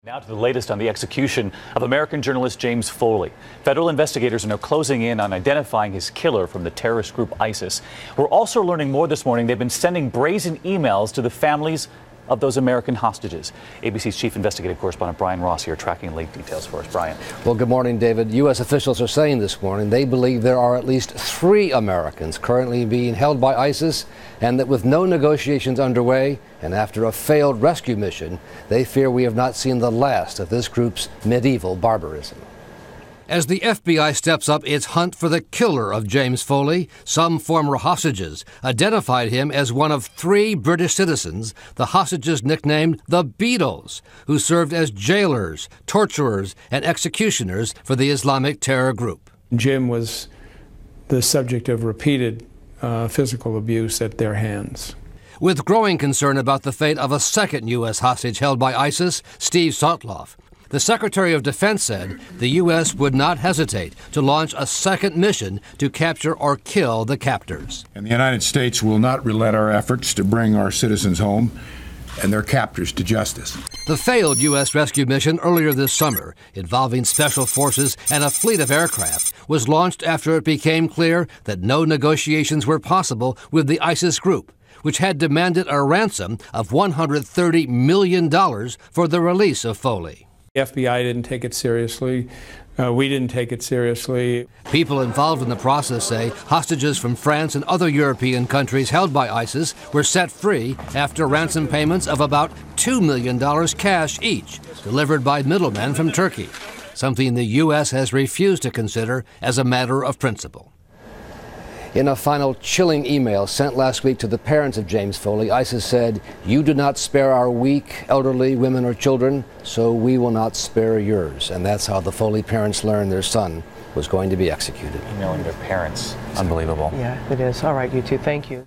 Now to the latest on the execution of American journalist James Foley. Federal investigators are now closing in on identifying his killer from the terrorist group ISIS. We're also learning more this morning. They've been sending brazen emails to the families of those American hostages. ABC's chief investigative correspondent Brian Ross here tracking late details for us. Brian. Well, good morning, David. U.S. officials are saying this morning they believe there are at least 3 Americans currently being held by ISIS, and that with no negotiations underway and after a failed rescue mission, they fear we have not seen the last of this group's medieval barbarism. As the FBI steps up its hunt for the killer of James Foley, some former hostages identified him as one of 3 British citizens the hostages nicknamed the Beatles, who served as jailers, torturers, and executioners for the Islamic terror group. Jim was the subject of repeated physical abuse at their hands. With growing concern about the fate of a second U.S. hostage held by ISIS, Steve Sotloff, the Secretary of Defense said the U.S. would not hesitate to launch a second mission to capture or kill the captors. And the United States will not relent our efforts to bring our citizens home and their captors to justice. The failed U.S. rescue mission earlier this summer, involving special forces and a fleet of aircraft, was launched after it became clear that no negotiations were possible with the ISIS group, which had demanded a ransom of $130 million for the release of Foley. The FBI didn't take it seriously. We didn't take it seriously. People involved in the process say hostages from France and other European countries held by ISIS were set free after ransom payments of about $2 million cash each, delivered by middlemen from Turkey, something the U.S. has refused to consider as a matter of principle. In a final chilling email sent last week to the parents of James Foley, ISIS said, "You do not spare our weak, elderly, women or children, so we will not spare yours." And that's how the Foley parents learned their son was going to be executed. Emailing their parents. Unbelievable. Yeah, it is. All right, you two, thank you.